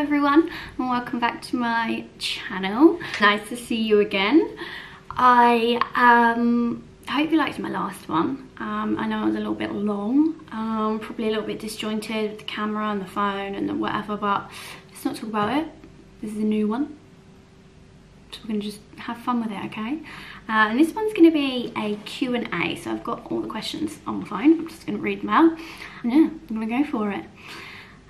everyone and welcome back to my channel. Nice to see you again. I hope you liked my last one. I know it was a little bit long, probably a little bit disjointed with the camera and the phone and the whatever, but let's not talk about it. This is a new one, so we're gonna just have fun with it, okay? And this one's gonna be a Q&A, so I've got all the questions on my phone. I'm just gonna read them out, and yeah, I'm gonna go for it.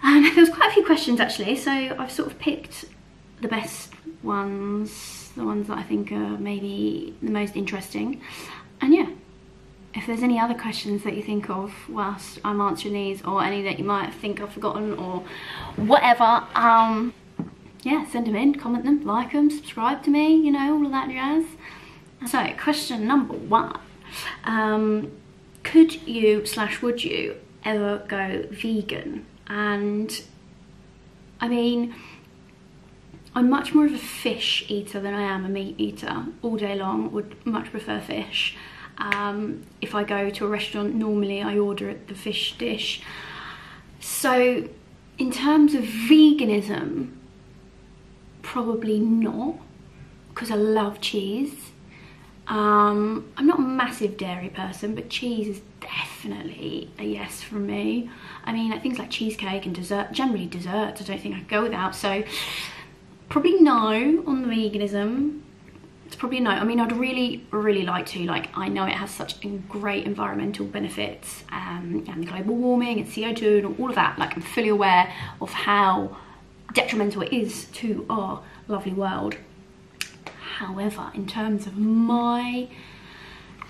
There was quite a few questions actually, so I've sort of picked the best ones, the ones that I think are maybe the most interesting. And yeah, if there's any other questions that you think of whilst I'm answering these, or any that you might think I've forgotten or whatever, yeah, send them in, comment them, like them, subscribe to me, you know, all of that jazz. So question number one, could you / would you ever go vegan? And I mean, I'm much more of a fish eater than I am a meat eater. All day long, would much prefer fish. If I go to a restaurant, normally I order the fish dish. So in terms of veganism, probably not, because I love cheese. I'm not a massive dairy person, but cheese is definitely a yes from me. I mean, like things like cheesecake and dessert, generally desserts, I don't think I could go without. So probably no on the veganism. It's probably a no. I mean, I'd really like to. Like, I know it has such great environmental benefits, and global warming and CO2 and all of that. Like, I'm fully aware of how detrimental it is to our lovely world. However, in terms of my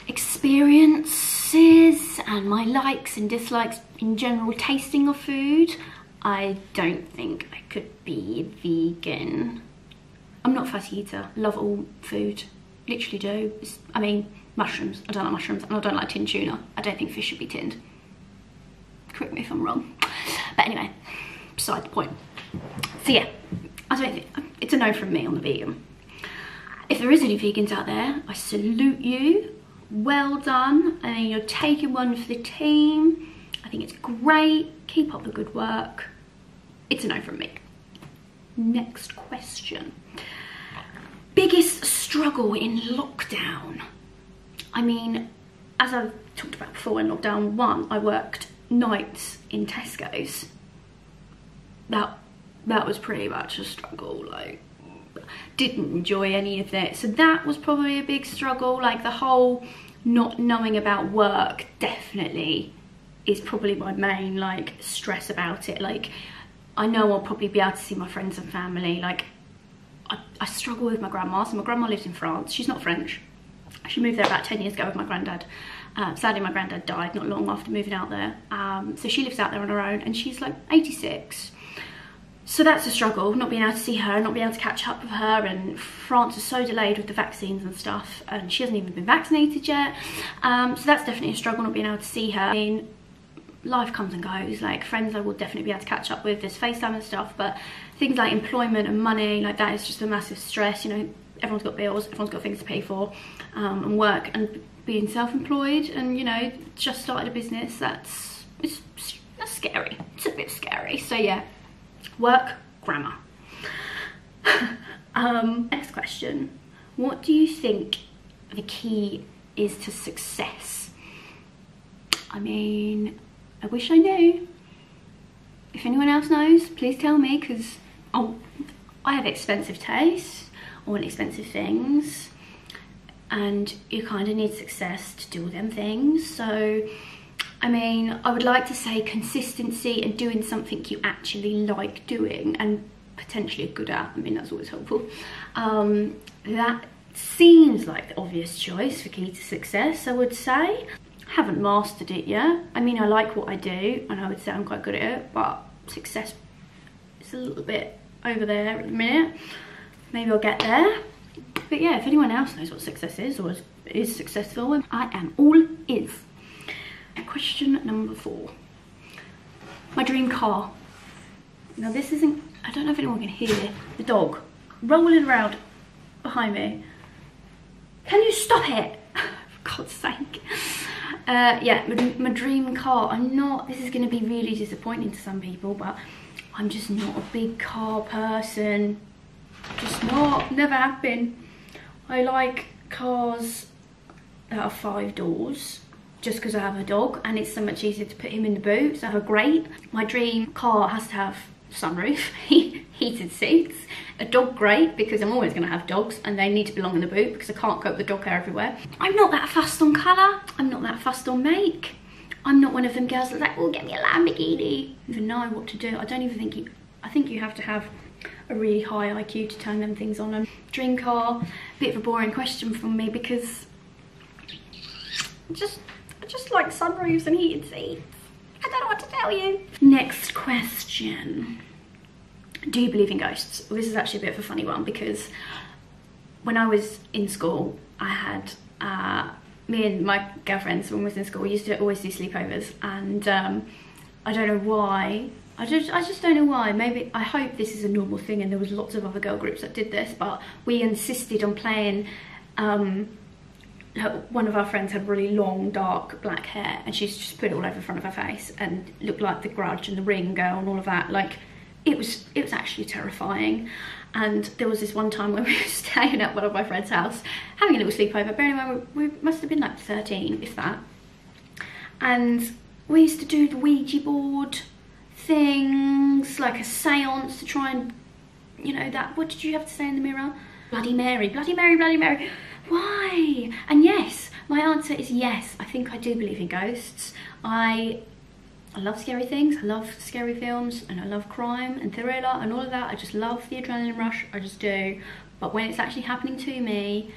experiences and my likes and dislikes in general tasting of food, I don't think I could be vegan. I'm not a fussy eater, love all food, literally do. I mean, mushrooms, I don't like mushrooms, and I don't like tinned tuna. I don't think fish should be tinned. Correct me if I'm wrong. But anyway, beside the point. So yeah, I don't think, it's a no from me on the vegan. If there is any vegans out there, I salute you. Well done. I mean, you're taking one for the team. I think it's great. Keep up the good work. It's a no from me. Next question. Biggest struggle in lockdown? I mean, as I've talked about before, in lockdown 1, I worked nights in Tesco's. That was pretty much a struggle. Like, didn't enjoy any of it, so that was probably a big struggle. Like, the whole not knowing about work definitely is probably my main like stress about it. Like, I know I'll probably be able to see my friends and family. Like, I struggle with my grandma. So my grandma lives in France. She's not French. She moved there about 10 years ago with my granddad. Sadly, my granddad died not long after moving out there. So she lives out there on her own, and she's like 86. So that's a struggle, not being able to see her, not being able to catch up with her, and France is so delayed with the vaccines and stuff, and she hasn't even been vaccinated yet. So that's definitely a struggle, not being able to see her. I mean, life comes and goes. Like, friends I will definitely be able to catch up with, there's FaceTime and stuff, but things like employment and money, like that is just a massive stress. You know, everyone's got bills, everyone's got things to pay for, and work, and being self-employed, and you know, just started a business, that's scary. It's a bit scary. So yeah. Work, grammar. Next question. What do you think the key is to success? I mean, I wish I knew. If anyone else knows, please tell me, because I have expensive taste. I want expensive things, and you kind of need success to do them things. So I mean, I would like to say consistency and doing something you actually like doing and potentially are good at. I mean, that's always helpful. That seems like the obvious choice for key to success, I would say. Haven't mastered it yet. I mean, I like what I do, and I would say I'm quite good at it, but success is a little bit over there at the minute. Maybe I'll get there. But yeah, if anyone else knows what success is, or is successful, I am all ears. Question number 4. My dream car. Now this isn't, I don't know if anyone can hear the dog rolling around behind me. Can you stop it? For God's sake. Yeah, my dream car. I'm not, this is going to be really disappointing to some people, but I'm just not a big car person. Just not, never have been. I like cars that are 5 doors, just because I have a dog and it's so much easier to put him in the boot, so great. My dream car has to have sunroof, heated seats. A dog, great, because I'm always going to have dogs and they need to belong in the boot because I can't cope with dog hair everywhere. I'm not that fussed on colour, I'm not that fussed on make. I'm not one of them girls that's like, oh, get me a Lamborghini. I don't even know what to do. I don't even think I think you have to have a really high IQ to turn them things on. Dream car, a bit of a boring question from me because I just like sunroofs and heated seats. I don't know what to tell you. Next question. Do you believe in ghosts? Well, this is actually a bit of a funny one because when I was in school, I had me and my girlfriends, when we was in school, we used to always do sleepovers, and I don't know why. I just don't know why. Maybe, I hope this is a normal thing and there was lots of other girl groups that did this, but we insisted on playing, one of our friends had really long dark black hair and she just put it all over the front of her face and looked like the Grudge and the Ring girl and all of that. Like, it was actually terrifying. And there was this one time when we were staying at one of my friend's house, having a little sleepover. Bearing in mind, we must have been like 13, if that. And we used to do the Ouija board things, like a seance to try and, you know, that, what did you have to say in the mirror? Bloody Mary, Bloody Mary, Bloody Mary. Why? And yes, my answer is yes. I think I do believe in ghosts. I love scary things, I love scary films, and I love crime and thriller and all of that. I just love the adrenaline rush, I just do. But when it's actually happening to me,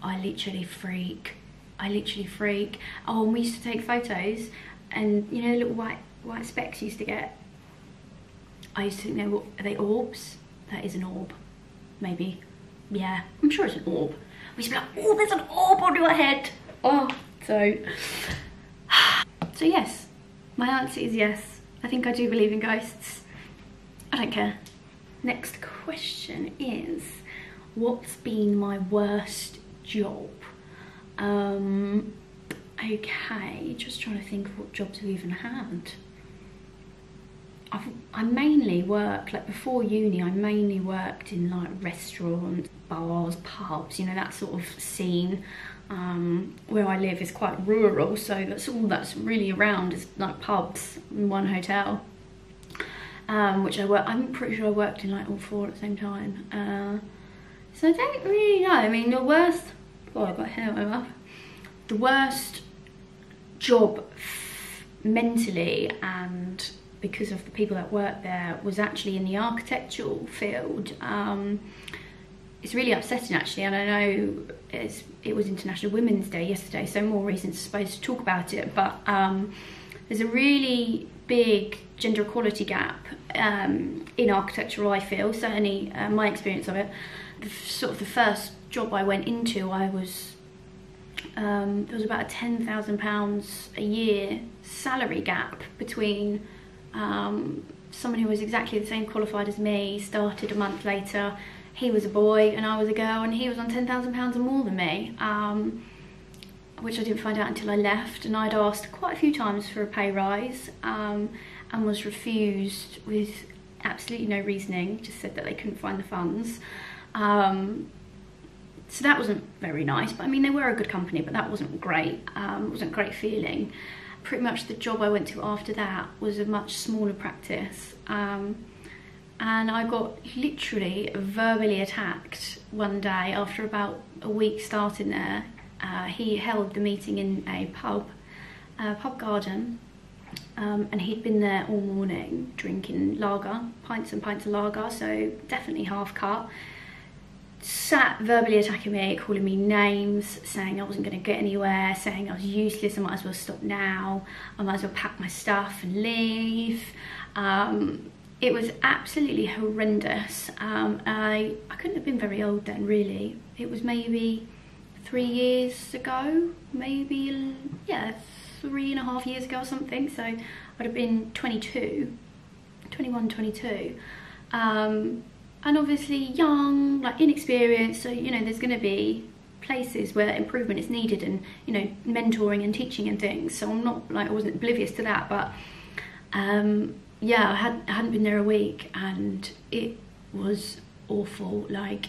I literally freak. I literally freak. Oh, and we used to take photos, and you know, little white specks used to get. I used to think are they orbs? That is an orb, maybe. Yeah, I'm sure it's an orb. We used to be like, oh, there's an orb on your head. Oh, so yes. My answer is yes. I think I do believe in ghosts. I don't care. Next question is, what's been my worst job? Okay, just trying to think of what jobs I've even had. I mainly work, like before uni, I mainly worked in like restaurants, bars, pubs, you know, that sort of scene. Where I live is quite rural, so that's all that's really around is like pubs and one hotel, which I'm pretty sure I worked in like all 4 at the same time. So I don't really know. I mean, the worst, oh, I got hair in my mouth. The worst job mentally and because of the people that worked there was actually in the architectural field. It's really upsetting actually, and I know it was International Women's Day yesterday, so more reasons I suppose to talk about it, but there's a really big gender equality gap in architecture, I feel, certainly my experience of it. Sort of the first job I went into, there was about a £10,000 a year salary gap between someone who was exactly the same qualified as me, started a month later. He was a boy and I was a girl, and he was on £10,000 more than me, which I didn't find out until I left. And I'd asked quite a few times for a pay rise and was refused with absolutely no reasoning, just said that they couldn't find the funds. So that wasn't very nice, but I mean, they were a good company, but that wasn't great. It wasn't a great feeling. Pretty much the job I went to after that was a much smaller practice. And I got literally verbally attacked one day after about a week starting there. He held the meeting in a pub garden, and he'd been there all morning drinking lager, pints and pints of lager, so definitely half cut. Sat verbally attacking me, calling me names, saying I wasn't going to get anywhere, saying I was useless, I might as well stop now, I might as well pack my stuff and leave. It was absolutely horrendous. I couldn't have been very old then, really. It was maybe 3 years ago, maybe, yeah, 3.5 years ago or something. So I'd have been 21, 22. And obviously young, like inexperienced, so, you know, there's going to be places where improvement is needed and, you know, mentoring and teaching and things. So I'm not, like, I wasn't oblivious to that, but yeah, I hadn't been there a week, and it was awful. Like,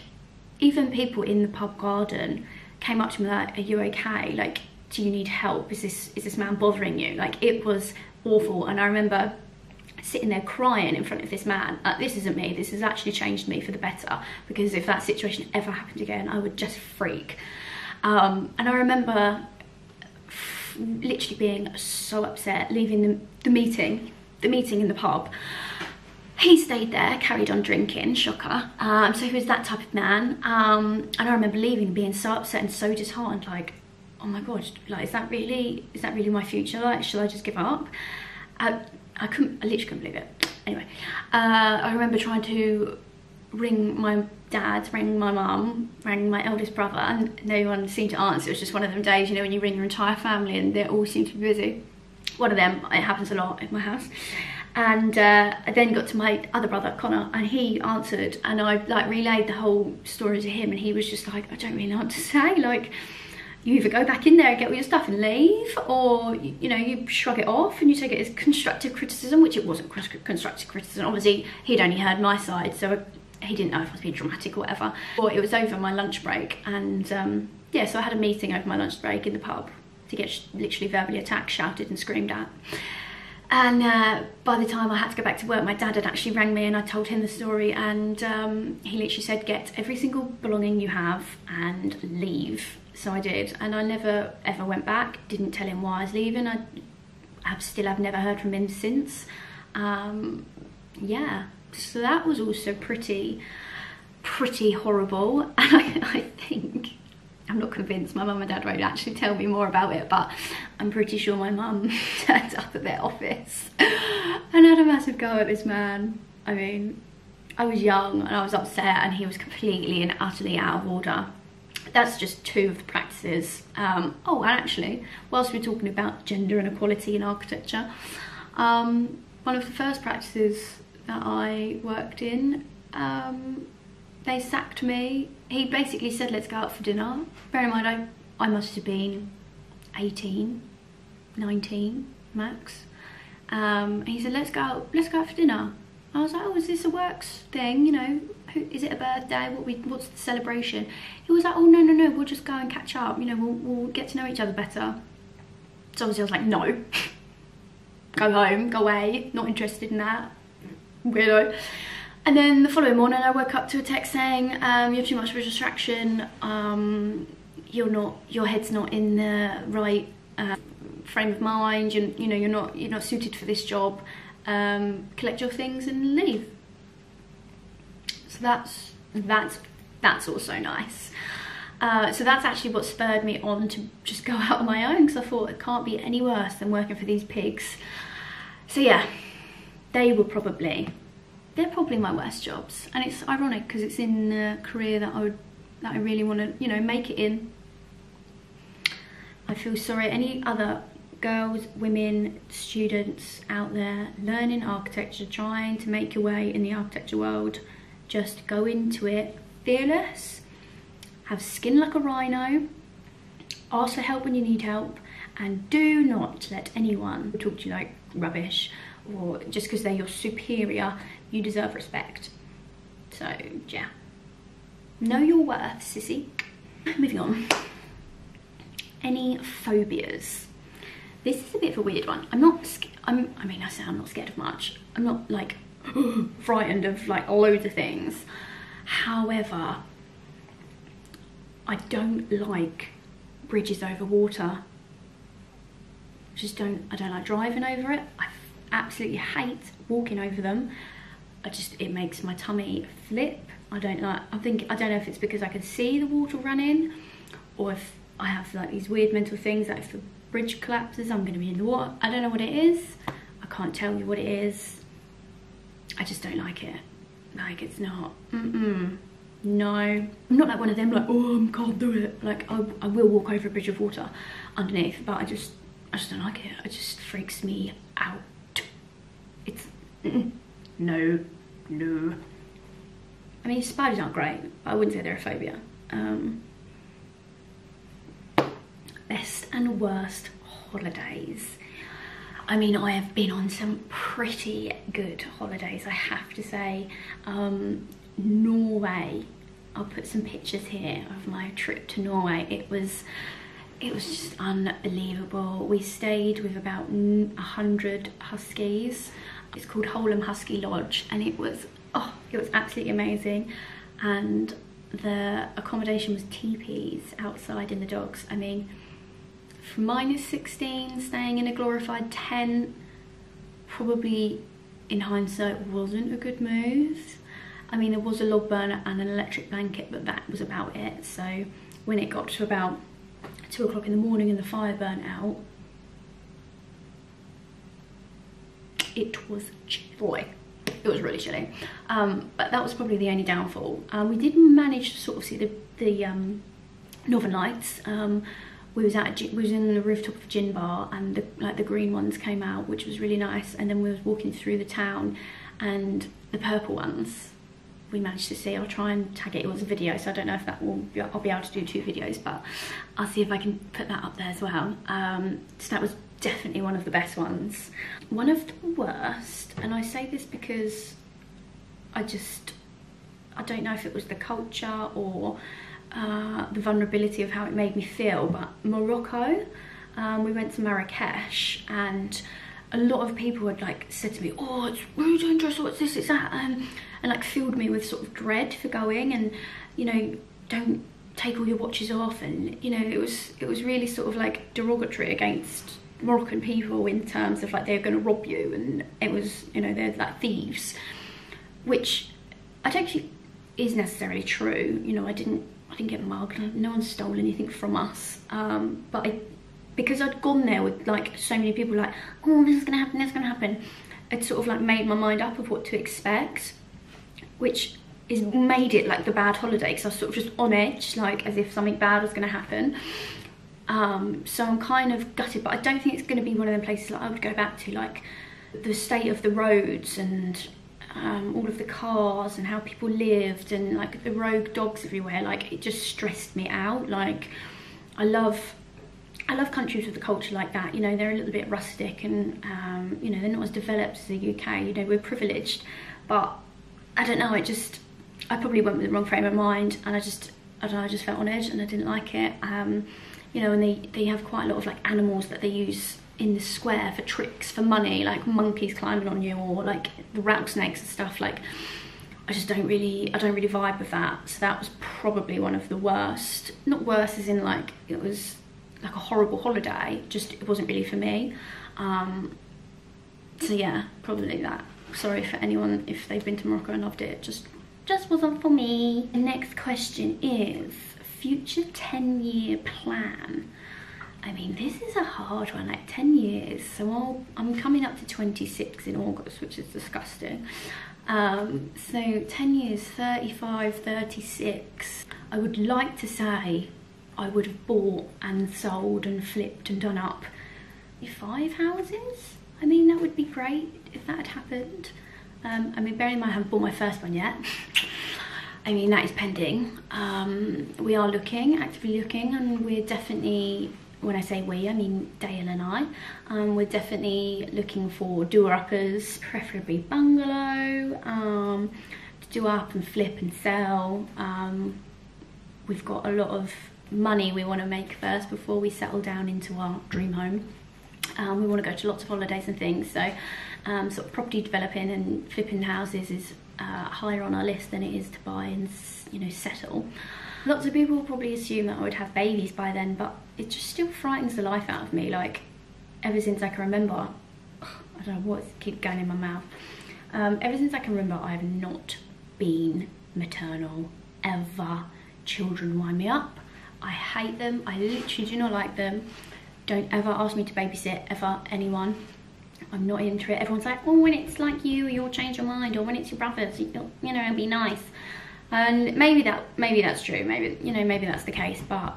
even people in the pub garden came up to me like, are you okay? Like, do you need help? Is this man bothering you? Like, it was awful. And I remember sitting there crying in front of this man. This isn't me, this has actually changed me for the better, because if that situation ever happened again, I would just freak. And I remember literally being so upset, leaving the meeting in the pub. He stayed there, carried on drinking, shocker. So he was that type of man. And I remember leaving, being so upset and so disheartened, like, oh my god, like, is that really my future? Like, should I just give up? I literally couldn't believe it. Anyway, I remember trying to ring my dad, ring my mum, ring my eldest brother, and no one seemed to answer. It was just one of them days, you know, when you ring your entire family and they all seem to be busy. One of them, it happens a lot in my house. And I then got to my other brother, Connor, and he answered, and I like relayed the whole story to him, and he was just like, I don't really know what to say. Like, you either go back in there and get all your stuff and leave, or you know, you shrug it off and you take it as constructive criticism, which it wasn't constructive criticism. Obviously, he'd only heard my side, so he didn't know if I was being dramatic or whatever. Or it was over my lunch break, and yeah, so I had a meeting over my lunch break in the pub to get literally verbally attacked, shouted and screamed at. And by the time I had to go back to work, my dad had actually rang me, and I told him the story, and he literally said, get every single belonging you have and leave. So I did, and I never ever went back, didn't tell him why I was leaving. I have never heard from him since. Yeah, so that was also pretty horrible. And I think, I'm not convinced, my mum and dad won't actually tell me more about it, but I'm pretty sure my mum turned up at their office and had a massive go at this man. I mean, I was young and I was upset, and he was completely and utterly out of order. That's just two of the practices. Oh, and actually, whilst we're talking about gender and equality in architecture, one of the first practices that I worked in, they sacked me. He basically said, let's go out for dinner. Bear in mind, I must have been 18, 19 max. He said, let's go out for dinner. I was like, oh, is this a works thing? You know, is it a birthday? What's the celebration? He was like, oh, no, we'll just go and catch up. You know, we'll get to know each other better. So obviously I was like, no. Go home, go away, not interested in that. Weirdo. And then the following morning I woke up to a text saying, you're too much of a distraction, your head's not in the right frame of mind, you know, you're not suited for this job, collect your things and leave. So that's also nice. So that's actually what spurred me on to just go out on my own, because I thought it can't be any worse than working for these pigs. So yeah, they're probably my worst jobs, and it's ironic because it's in a career that I really want to, you know, make it in. I feel sorry. Any other girls, women, students out there learning architecture, trying to make your way in the architecture world, just go into it fearless, have skin like a rhino, ask for help when you need help, and do not let anyone talk to you like rubbish, or just because they're your superior, you deserve respect. So yeah, know your worth, sissy. Moving on. Any phobias? This is a bit of a weird one. I mean, I say I'm not scared of much. I'm not like frightened of like loads of things. However, I don't like bridges over water. I don't like driving over it. I absolutely hate walking over them. It makes my tummy flip. I don't know if it's because I can see the water running, or if I have like these weird mental things that if the bridge collapses, I'm gonna be in the water. I don't know what it is. I can't tell you what it is. I just don't like it. Like, it's not, no. I'm not like one of them, like, oh, I can't do it. Like, I will walk over a bridge of water underneath, but I just don't like it. It just freaks me out. It's, no. I mean, spiders aren't great, but I wouldn't say they're a phobia. Best and worst holidays. I mean, I have been on some pretty good holidays, I have to say. Norway, I'll put some pictures here of my trip to Norway. It was just unbelievable. We stayed with about 100 huskies. It's called Holm Husky Lodge, and it was absolutely amazing. And the accommodation was teepees outside in the dogs. I mean, from -16, staying in a glorified tent, probably in hindsight wasn't a good move. I mean, there was a log burner and an electric blanket, but that was about it. So when it got to about 2 o'clock in the morning and the fire burnt out, it was chilly. It was really chilly. But that was probably the only downfall. We did manage to sort of see the Northern Lights. We was in the rooftop of a gin bar, and the green ones came out, which was really nice. And then we was walking through the town, and the purple ones we managed to see. I'll try and tag it. It was a video, so I don't know if I'll be able to do 2 videos, but I'll see if I can put that up there as well. So that was definitely one of the best ones. One of the worst, and I say this because I don't know if it was the culture or the vulnerability of how it made me feel, but Morocco. We went to Marrakesh, and a lot of people had like said to me, oh, it's really dangerous, what's this, it's that, and like filled me with sort of dread for going, and you know, don't take all your watches off, and you know, it was really sort of like derogatory against Moroccan people in terms of like they're going to rob you, and it was, you know, they're like thieves, which I don't think is necessarily true. You know, I didn't get mugged, no one stole anything from us, but because I'd gone there with like so many people like, oh, this is gonna happen, this is gonna happen, I'd sort of like made my mind up of what to expect, which is made it like the bad holiday, because I was sort of just on edge, like as if something bad was gonna happen. So I'm kind of gutted, but I don't think it's gonna be one of them places like I would go back to, like the state of the roads and all of the cars and how people lived, and like the rogue dogs everywhere. Like it just stressed me out. Like I love countries with a culture like that. You know, they're a little bit rustic, and you know, they're not as developed as the UK. You know, we're privileged, but I don't know, I probably went with the wrong frame of mind, and I don't know, I just felt on edge and I didn't like it. You know, and they have quite a lot of like animals that they use in the square for tricks, for money, like monkeys climbing on you, or like the rattlesnakes and stuff. Like I don't really vibe with that. So that was probably one of the worst. Not worse as in like it was like a horrible holiday, just it wasn't really for me. So yeah, probably that. Sorry for anyone if they've been to Morocco and loved it, just wasn't for me. The next question is future 10-year plan. I mean, this is a hard one, like 10 years. So I'm coming up to 26 in August, which is disgusting. So 10 years, 35, 36. I would like to say I would have bought and sold and flipped and done up 5 houses. I mean, that would be great if that had happened. I mean, bearing in mind I haven't bought my first one yet. I mean, that is pending. We are actively looking, and we're definitely, when I say we, I mean Dale and I, we're definitely looking for doer-uppers, preferably bungalow, to do up and flip and sell. We've got a lot of money we want to make first before we settle down into our dream home. We want to go to lots of holidays and things, so sort of property developing and flipping houses is higher on our list than it is to buy and, you know, settle. Lots of people will probably assume that I would have babies by then, but it just still frightens the life out of me. Like ever since I can remember, I don't know what keeps going in my mouth. Ever since I can remember, I have not been maternal ever. Children wind me up. I hate them. I literally do not like them. Don't ever ask me to babysit, ever, anyone. I'm not into it. Everyone's like, oh, when it's like you'll change your mind, or when it's your brothers, you know, it'll be nice. And maybe that's true. Maybe, you know, maybe that's the case. But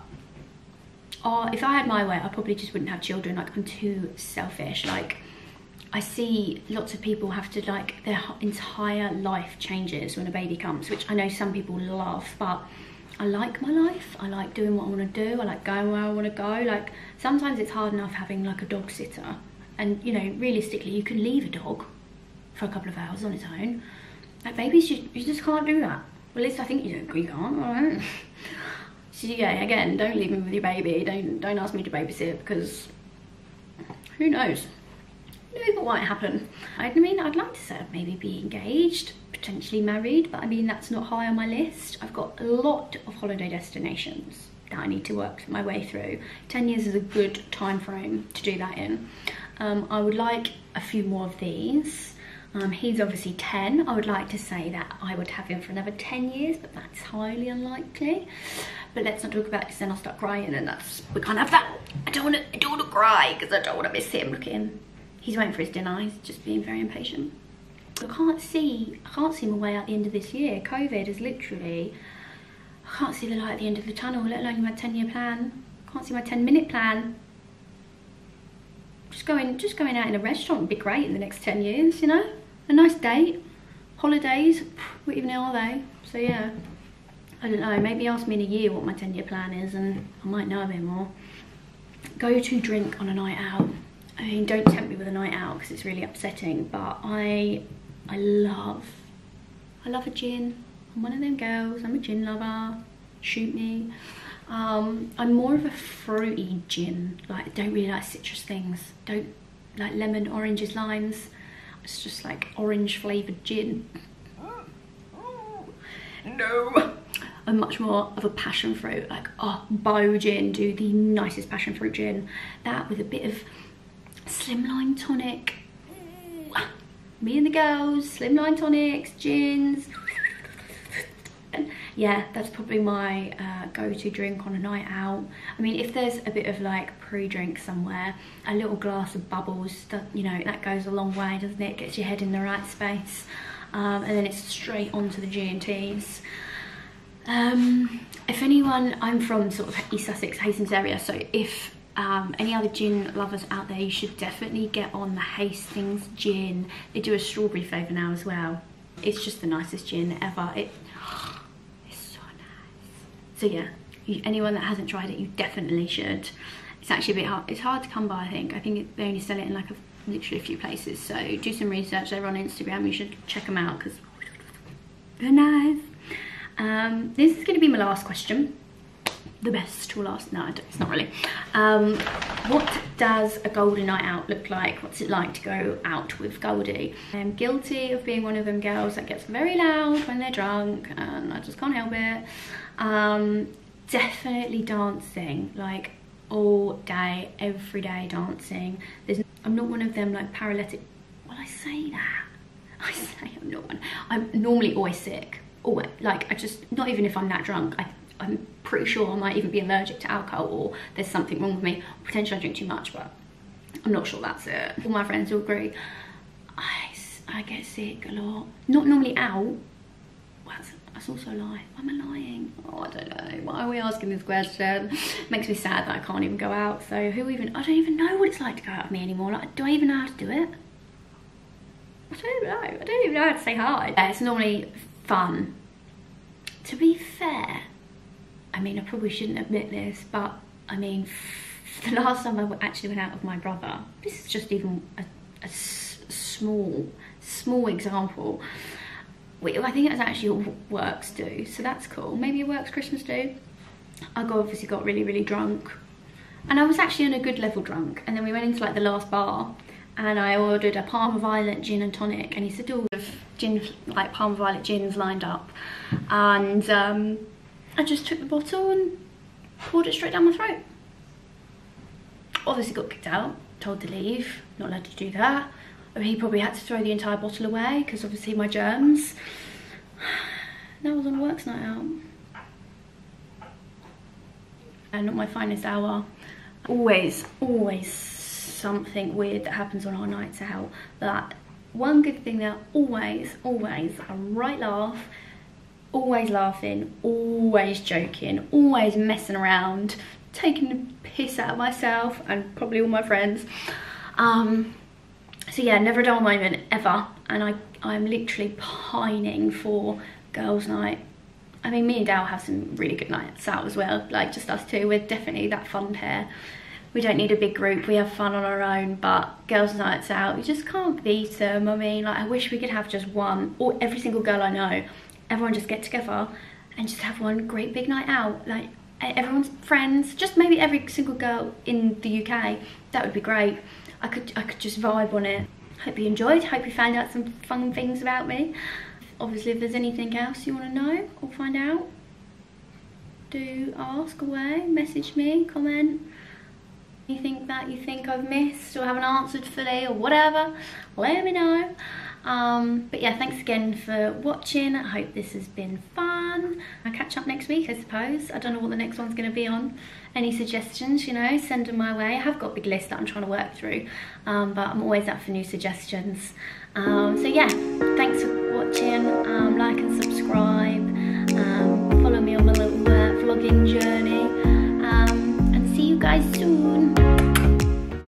if I had my way, I probably just wouldn't have children. Like, I'm too selfish. Like, I see lots of people have to, like, their entire life changes when a baby comes, which I know some people love, but I like my life. I like doing what I want to do. I like going where I want to go. Like, sometimes it's hard enough having like a dog sitter, And you know, realistically, you can leave a dog for a couple of hours on its own. Like babies, you just can't do that. Well, at least I think you can't, alright? So yeah, again, don't leave me with your baby. Don't ask me to babysit, because who knows? Who knows what might happen? I mean, I'd like to say I'd maybe be engaged, potentially married, but I mean, that's not high on my list. I've got a lot of holiday destinations that I need to work my way through. 10 years is a good time frame to do that in. I would like a few more of these. He's obviously 10. I would like to say that I would have him for another 10 years, but that's highly unlikely. But let's not talk about it, because then I'll start crying, and we can't have that. I don't want to cry, because I don't want to miss him. Look at him. He's waiting for his dinner. He's just being very impatient. I can't see my way out the end of this year. COVID is literally, I can't see the light at the end of the tunnel, let alone my 10-year plan. I can't see my 10-minute plan. Just going out in a restaurant would be great in the next 10 years, you know? A nice date, holidays, what even are they? So yeah, I don't know, maybe ask me in a year what my 10-year plan is and I might know a bit more. Go to drink on a night out. I mean, don't tempt me with a night out because it's really upsetting, but I love a gin. I'm one of them girls, I'm a gin lover, shoot me. I'm more of a fruity gin. Like, I don't really like citrus things. Don't like lemon, oranges, limes. It's just like orange flavoured gin. No. I'm much more of a passion fruit, like Bow gin, do the nicest passion fruit gin. That with a bit of slimline tonic. Me and the girls, slimline tonics, gins. Yeah, that's probably my go-to drink on a night out. I mean, if there's a bit of like pre-drink somewhere, a little glass of bubbles, that, you know, that goes a long way, doesn't it? Gets your head in the right space. And then it's straight onto the G&Ts. If anyone, I'm from sort of East Sussex, Hastings area, so if any other gin lovers out there, you should definitely get on the Hastings gin. They do a strawberry flavour now as well. It's just the nicest gin ever. It's so nice. So yeah, anyone that hasn't tried it, you definitely should. It's actually a bit hard. It's hard to come by, I think. They only sell it in like literally a few places. So do some research. They're on Instagram. You should check them out because they're nice. This is going to be my last question. The best to last. No, it's not really. What does a Goldie night out look like? What's it like to go out with Goldie? I'm guilty of being one of them girls that gets very loud when they're drunk, and I just can't help it. Definitely dancing, like all day, every day dancing. I'm not one of them like paralytic. Well, I say that. I say I'm not one. I'm normally always sick. Always. Like, not even if I'm that drunk, I'm pretty sure I might even be allergic to alcohol, or there's something wrong with me. Potentially I drink too much, but I'm not sure that's it. All my friends will agree. I get sick a lot. Not normally out. Well, that's also a lie. Why am I lying? Oh, I don't know. Why are we asking this question? Makes me sad that I can't even go out. So I don't even know what it's like to go out with me anymore. Like, do I even know how to do it? I don't even know. I don't even know how to say hi. Yeah, it's normally fun. To be fair, I mean, I probably shouldn't admit this, but I mean, the last time I actually went out with my brother, this is just even a small example. I think it's actually all works do, so that's cool. Maybe it works Christmas do. I obviously got really, really drunk, and I was actually on a good level drunk, and then we went into like the last bar, and I ordered a Parma Violet gin and tonic, and he said all of gin, like Parma Violet gins lined up, and I just took the bottle and poured it straight down my throat. Obviously got kicked out, told to leave, not allowed to do that. I mean, he probably had to throw the entire bottle away because obviously my germs. That was on a works night out. And not my finest hour. Always something weird that happens on our nights out. But one good thing there, always a right laugh. Always laughing, always joking, always messing around, taking the piss out of myself and probably all my friends. So yeah, never a dull moment ever, and I'm literally pining for girls' night. I mean, me and Dal have some really good nights out as well, like just us two. We're definitely that fun pair. We don't need a big group, we have fun on our own, but girls' nights out, you just can't beat them. I mean, like, I wish we could have just one, or every single girl I know, everyone just get together and just have one great big night out. Like, everyone's friends, just maybe every single girl in the UK. That would be great. I could just vibe on it. Hope you enjoyed, hope you found out some fun things about me. Obviously, if there's anything else you want to know or find out, do ask away, message me, comment. Anything that you think I've missed or haven't answered fully or whatever, let me know. But yeah, thanks again for watching. I hope this has been fun. I'll catch up next week, I suppose. I don't know what the next one's going to be on. Any suggestions, you know, send them my way. I have got a big list that I'm trying to work through, but I'm always up for new suggestions. So yeah, thanks for watching. Like and subscribe. Follow me on my little vlogging journey. And see you guys soon.